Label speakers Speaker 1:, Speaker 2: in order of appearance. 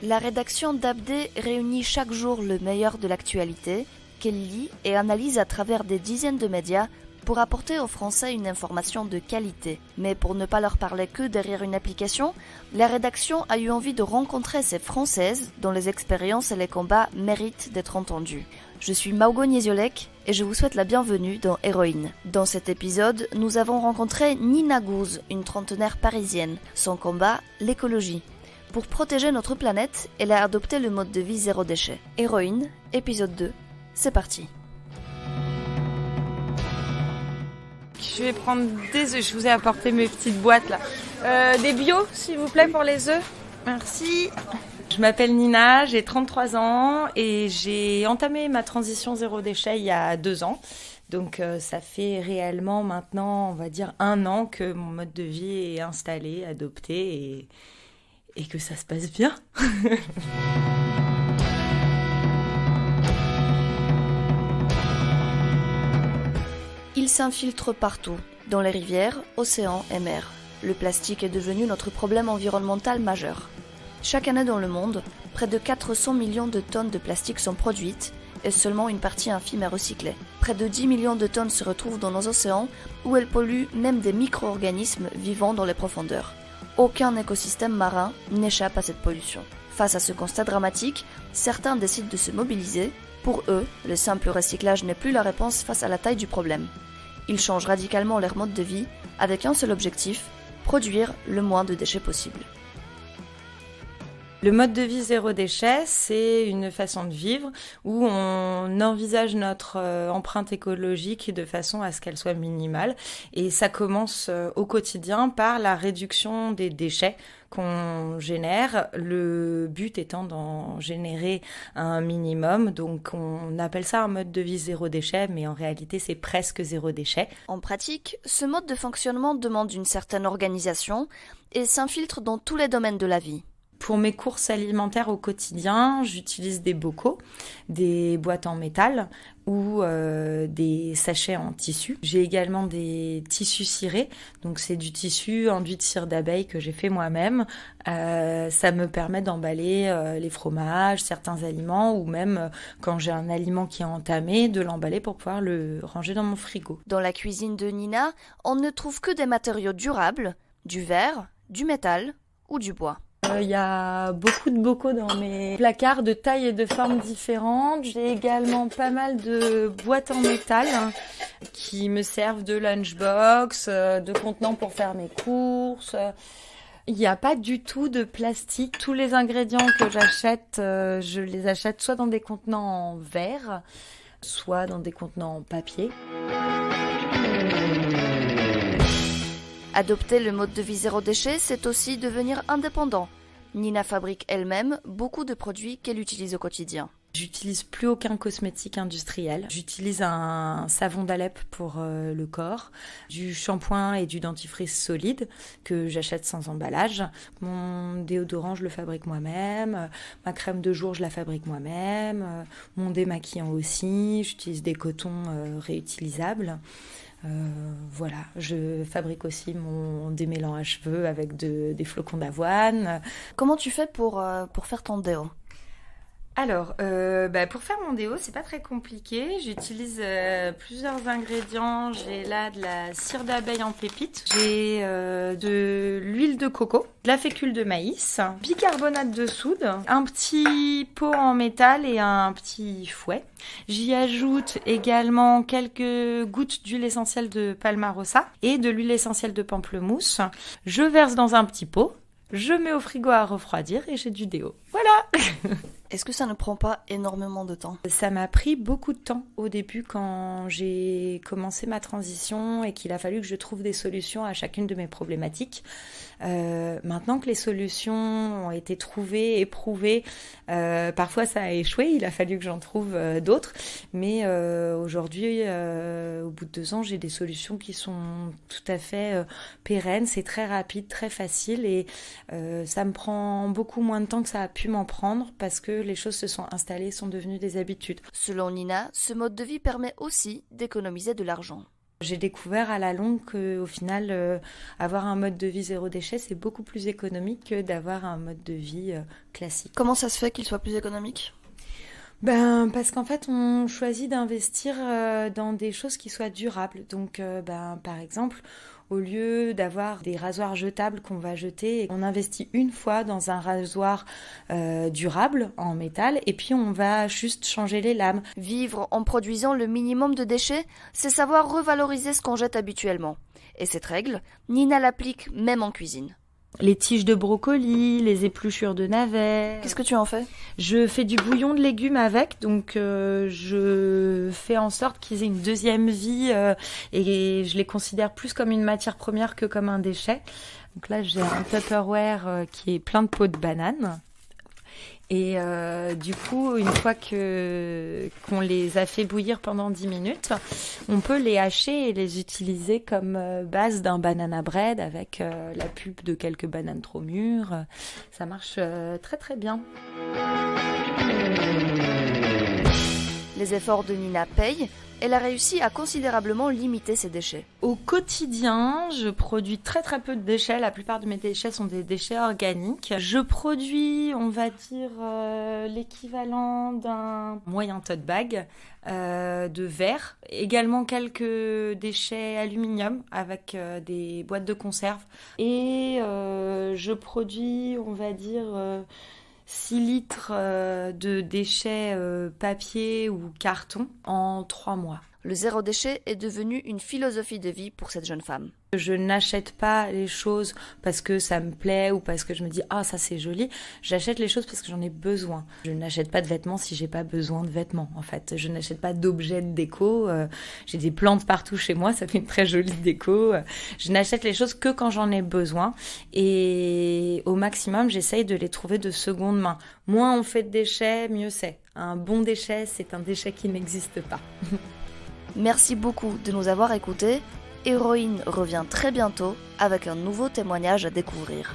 Speaker 1: La rédaction d'Abdé réunit chaque jour le meilleur de l'actualité, qu'elle lit et analyse à travers des dizaines de médias pour apporter aux Français une information de qualité. Mais pour ne pas leur parler que derrière une application, la rédaction a eu envie de rencontrer ces Françaises dont les expériences et les combats méritent d'être entendus. Je suis Maugo Niesiolek et je vous souhaite la bienvenue dans Héroïne. Dans cet épisode, nous avons rencontré Nina Gouze, une trentenaire parisienne. Son combat, l'écologie. Pour protéger notre planète, elle a adopté le mode de vie zéro déchet. Héroïne, épisode 2, c'est parti.
Speaker 2: Je vais prendre des œufs, je vous ai apporté mes petites boîtes là. Des bio, s'il vous plaît, pour les œufs. Merci. Je m'appelle Nina, j'ai 33 ans et j'ai entamé ma transition zéro déchet il y a 2 ans. Donc ça fait réellement maintenant, on va dire 1 an que mon mode de vie est installé, adopté et que ça se passe bien.
Speaker 1: Il s'infiltre partout, dans les rivières, océans et mers. Le plastique est devenu notre problème environnemental majeur. Chaque année dans le monde, près de 400 millions de tonnes de plastique sont produites et seulement une partie infime est recyclée. Près de 10 millions de tonnes se retrouvent dans nos océans où elles polluent même des micro-organismes vivant dans les profondeurs. Aucun écosystème marin n'échappe à cette pollution. Face à ce constat dramatique, certains décident de se mobiliser. Pour eux, le simple recyclage n'est plus la réponse face à la taille du problème. Ils changent radicalement leur mode de vie avec un seul objectif, produire le moins de déchets possible.
Speaker 2: Le mode de vie zéro déchet, c'est une façon de vivre où on envisage notre empreinte écologique de façon à ce qu'elle soit minimale. Et ça commence au quotidien par la réduction des déchets qu'on génère, le but étant d'en générer un minimum. Donc on appelle ça un mode de vie zéro déchet, mais en réalité c'est presque zéro déchet.
Speaker 1: En pratique, ce mode de fonctionnement demande une certaine organisation et s'infiltre dans tous les domaines de la vie.
Speaker 2: Pour mes courses alimentaires au quotidien, j'utilise des bocaux, des boîtes en métal ou des sachets en tissu. J'ai également des tissus cirés, donc c'est du tissu enduit de cire d'abeille que j'ai fait moi-même. Ça me permet d'emballer les fromages, certains aliments ou même quand j'ai un aliment qui est entamé, de l'emballer pour pouvoir le ranger dans mon frigo.
Speaker 1: Dans la cuisine de Nina, on ne trouve que des matériaux durables, du verre, du métal ou du bois.
Speaker 2: Il y a beaucoup de bocaux dans mes placards de tailles et de formes différentes. J'ai également pas mal de boîtes en métal qui me servent de lunchbox, de contenants pour faire mes courses. Il n'y a pas du tout de plastique. Tous les ingrédients que j'achète, je les achète soit dans des contenants en verre, soit dans des contenants en papier.
Speaker 1: Adopter le mode de vie zéro déchet, c'est aussi devenir indépendant. Nina fabrique elle-même beaucoup de produits qu'elle utilise au quotidien.
Speaker 2: J'utilise plus aucun cosmétique industriel. J'utilise un savon d'Alep pour le corps, du shampoing et du dentifrice solide que j'achète sans emballage. Mon déodorant, je le fabrique moi-même. Ma crème de jour, je la fabrique moi-même. Mon démaquillant aussi. J'utilise des cotons réutilisables. Voilà, je fabrique aussi mon démêlant à cheveux avec des flocons d'avoine.
Speaker 1: Comment tu fais pour faire ton déo ?
Speaker 2: Alors, pour faire mon déo, c'est pas très compliqué. J'utilise plusieurs ingrédients. J'ai là de la cire d'abeille en pépites. J'ai de l'huile de coco, de la fécule de maïs, bicarbonate de soude, un petit pot en métal et un petit fouet. J'y ajoute également quelques gouttes d'huile essentielle de palmarosa et de l'huile essentielle de pamplemousse. Je verse dans un petit pot. Je mets au frigo à refroidir et j'ai du déo. Voilà.
Speaker 1: Est-ce que ça ne prend pas énormément de temps ?
Speaker 2: Ça m'a pris beaucoup de temps au début quand j'ai commencé ma transition et qu'il a fallu que je trouve des solutions à chacune de mes problématiques. Maintenant que les solutions ont été trouvées, éprouvées, parfois ça a échoué, il a fallu que j'en trouve d'autres. Mais aujourd'hui, au bout de 2 ans, j'ai des solutions qui sont tout à fait pérennes. C'est très rapide, très facile et ça me prend beaucoup moins de temps que ça a pu m'en prendre parce que les choses se sont installées, sont devenues des habitudes.
Speaker 1: Selon Nina, ce mode de vie permet aussi d'économiser de l'argent.
Speaker 2: J'ai découvert à la longue qu'au final, avoir un mode de vie zéro déchet, c'est beaucoup plus économique que d'avoir un mode de vie classique.
Speaker 1: Comment ça se fait qu'il soit plus économique ?
Speaker 2: Parce qu'en fait, on choisit d'investir dans des choses qui soient durables. Donc, par exemple, au lieu d'avoir des rasoirs jetables qu'on va jeter, on investit une fois dans un rasoir durable en métal et puis on va juste changer les lames.
Speaker 1: Vivre en produisant le minimum de déchets, c'est savoir revaloriser ce qu'on jette habituellement. Et cette règle, Nina l'applique même en cuisine.
Speaker 2: Les tiges de brocoli, les épluchures de navets.
Speaker 1: Qu'est-ce que tu en fais ?
Speaker 2: Je fais du bouillon de légumes avec, donc je fais en sorte qu'ils aient une deuxième vie et je les considère plus comme une matière première que comme un déchet. Donc là, j'ai un Tupperware qui est plein de peaux de banane. Et du coup, une fois qu'on les a fait bouillir pendant 10 minutes, on peut les hacher et les utiliser comme base d'un banana bread avec la pulpe de quelques bananes trop mûres. Ça marche très très bien.
Speaker 1: Les efforts de Nina payent. Elle a réussi à considérablement limiter ses déchets.
Speaker 2: Au quotidien, je produis très très peu de déchets. La plupart de mes déchets sont des déchets organiques. Je produis, on va dire, l'équivalent d'un moyen tote bag de verre. Également quelques déchets aluminium avec des boîtes de conserve. Et je produis, on va dire... 6 litres de déchets papier ou carton en 3 mois.
Speaker 1: Le zéro déchet est devenu une philosophie de vie pour cette jeune femme.
Speaker 2: Je n'achète pas les choses parce que ça me plaît ou parce que je me dis « Ah, ça c'est joli ». J'achète les choses parce que j'en ai besoin. Je n'achète pas de vêtements si j'ai pas besoin de vêtements, en fait. Je n'achète pas d'objets de déco. J'ai des plantes partout chez moi, ça fait une très jolie déco. Je n'achète les choses que quand j'en ai besoin. Et au maximum, j'essaye de les trouver de seconde main. Moins on fait de déchets, mieux c'est. Un bon déchet, c'est un déchet qui n'existe pas.
Speaker 1: Merci beaucoup de nous avoir écoutés. Héroïne revient très bientôt avec un nouveau témoignage à découvrir.